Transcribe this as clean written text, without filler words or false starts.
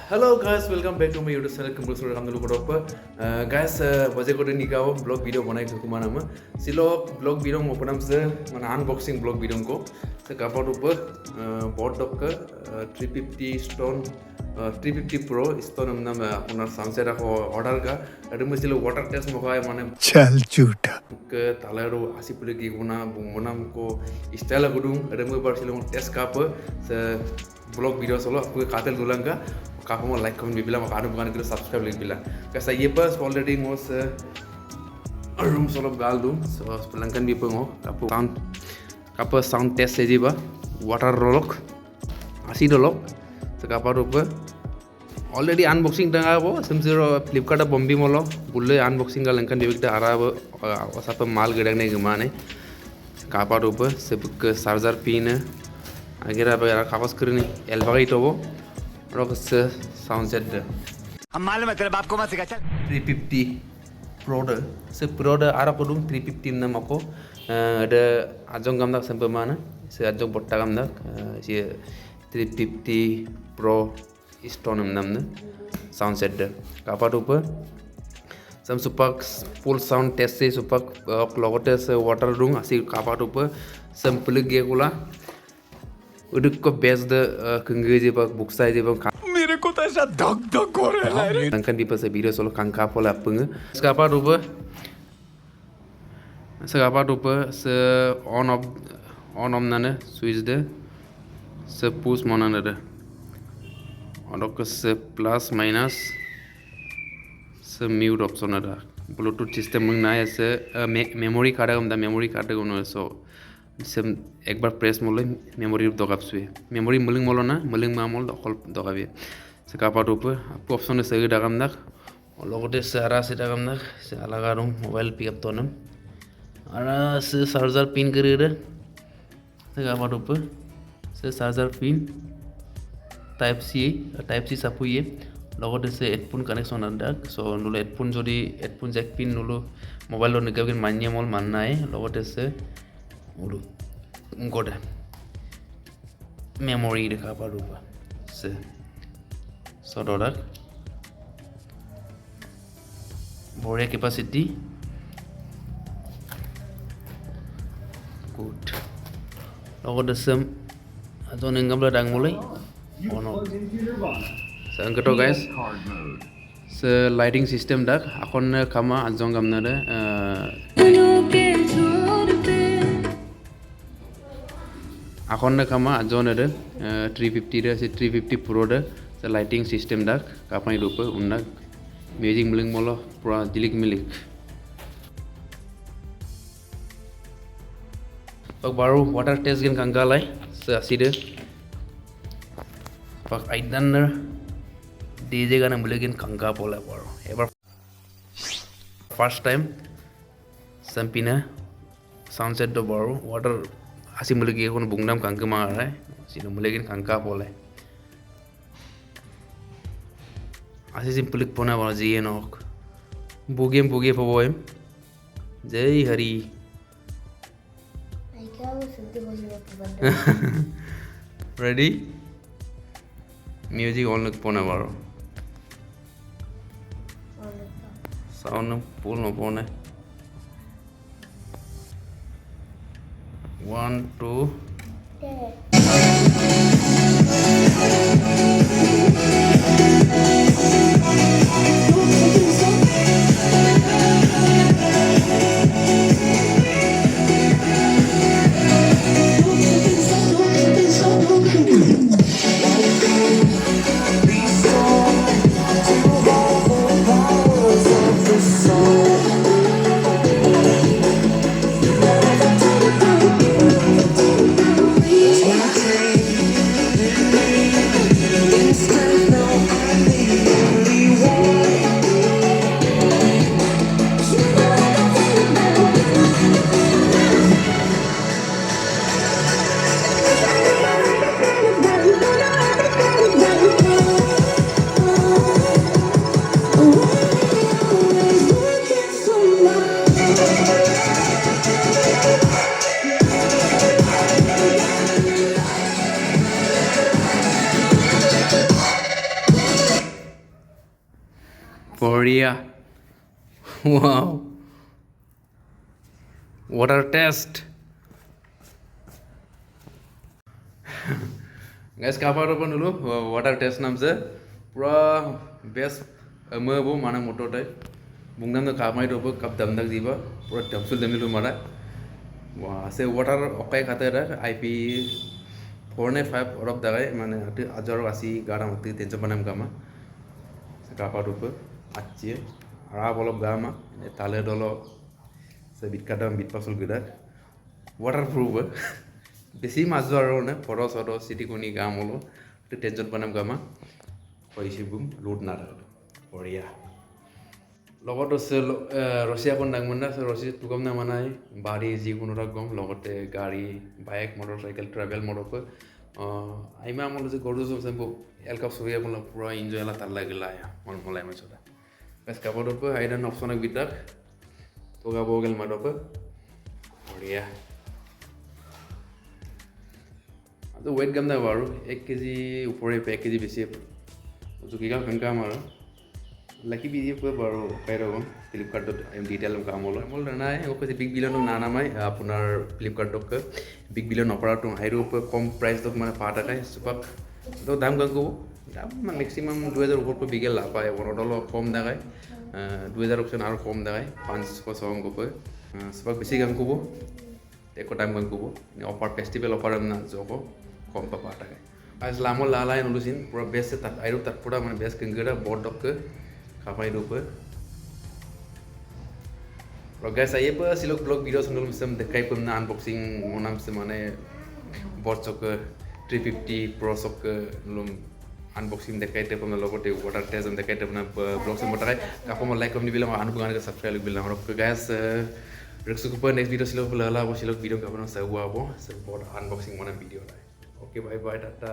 Hello guys, welcome back to my YouTube channel. Kumpul Surya Kamdulu Kodopa. Guys, baje ko din ikaw vlog video banai ko kumana ma. Silo vlog video mo panam se mana unboxing vlog video ko. Se kapar upar bot dok ka 350 stone 350 Pro stone nam apunar sunset ako order ka. Adu mo silo water test mo kaya mane. चल झूठा Ke talaro asipule ki guna bungonam ko style gudung. Adu mo bar silo test ka pa se vlog video solo aku katel dulang ka. Kamu mau like comment bilang mau kanu bukan kita subscribe lagi bilang. Kasi ye pas already ngos room solo galdu so pelangkan bi pengo kapu sound test saja ba water rolok asi rolok sekapa rupa already unboxing tengah bo semsiro Flipkart bombi molo bulle unboxing ka langkan bi kita arab wasapa mal gedang ne gimana kapa rupa sebuk charger pin agira ba kapas krini elbagai tobo Rock's sound set हम मालूम है तेरे बाप को मत सिखा चल 350 Pro se Pro ara kodum 350 nam ako ada ajong gamdak sampai mana se ajong botta gamdak si 350 Pro stone nam sound set kapa rupa sam supak full sound test se supak logote se water dung asi kapa rupa sample ge gula uduk ko base the kengge pak buksa je bang मेरे को तो ऐसा धक धक हो रहा है kan di pas video solo kangka pola peng skapa rupa se on off nane switch de se push monana de odok se plus minus se mute option ada bluetooth system meng na se memory card am da memory card gono so sem ekbar press molle memory dogap sue memory muling molo na muling mamol dokol dogabe se kapa rupa apu option se ge dagam dak logote se ara se dagam dak se alagarung mobile pick up tonam ara se charger pin kerire se kapa rupa se charger pin type c sapu ye logote se headphone connection andak so nulo headphone jodi headphone jack pin nulo mobile lo negabin manye mol mannai logote se ulu ngode memory de kapa rupa se so dollar bore capacity good logo de sem adon engam dang mulai ono se angkato guys se lighting system dak akon kama ajong gamna de akon kama ajon ada 350 de se 350 Pro de se lighting system dak kapai rupa unnak music meling molo pura jilik milik pak baru water test gen kanggalai se aside pak aidan DJ gana melegin kangga pola baru ever first time sampina sunset do baru water asi mulagi kon bungnam kangke mara sino mulegin kangka pole asi simpulik pona bana jiye nok bugem poboem jai hari ready music on pona baro sound full no pone 1 2 Instead of Korea. Wow. Water test. Guys, cover open dulu. Water test naam se. Pura best merbo mana motor type. Bungan to kamai to kap dam dak jiba. Pura damsul damilu mara. Wah, se water okai khate ra IP 495 orop dagai mane ati ajar asi garam ati tension banam kama. Se cover open accie. Ara bolop gama. Tale dolo se bitkadam bitpasul gudak. Waterproof. বেছি মাছ যোৱাৰ কাৰণে photo চটো চিটি কোনি কাম হ'লো tension বনাম কামা কৈছে broom load নাথাকে বঢ়িয়া লগত আছে ৰছিয়া কোন ডাঙৰ না ৰছিয়া টুকম না মানাই বাড়ি যিকোনো ৰকম লগতে গাড়ী বাইক মটৰচাইকেল ট্ৰেভেল মৰক আইমা আমল যে গৰু সব এলকাপ সুবিয়া বলা পুরা এনজয় লা তার লাগিলা মন মলাই মছটা বাস কাপড় আইডান অপশন বিটার তো গাবো গেল মাডপ বঢ়িয়া तो वेट कम ना बारू 1 केजी ऊपर 1 केजी बेसी जो की का कंका मारो लकी बीजी पर बारू पैरो फ्लिपकार्ट डिटेल काम होलो मोल ना है okay big billion Nana my আপোনাৰ फ्लिपकार्ट क बिग बिलियन ऑफर तो हाइरो पर कम प्राइस तक माने 5 টাকায় সুপাক তো দাম গঙ্গো দাম ম্যাক্সিমাম 2000 উপর पर बिगेल ला पाए वनडल कम दागाय 2000 অপশন আর কম দাগায় 500 সম গপ সুপাক বেশি গঙ্গো एको टाइम गंगो ऑफर फेस्टिवल ऑफर ना जोको कम पापा टाके आज लामो लालाय नुलुसिन पूरा बेस्ट तात आइरो तात पूरा माने बेस्ट गंगरा बोर्ड डक खापाय रूप और गाइस आइए पर सिलोक ब्लॉग वीडियो सुनल मिसम देखाय पमना अनबॉक्सिंग मोनाम से माने बोर्ड चक 350 प्रो चक लुम अनबॉक्सिंग देखाय ते पमना लगोते वाटर टेस्ट देखाय ते पमना ब्लॉग से मोटाय कापम लाइक कम बिला अनबॉक्सिंग के सब्सक्राइब बिला और guys Reksu kupa next video silok lala silok video kapan saya buat apa, saya buat unboxing mana video lah. Okay, bye bye, tata.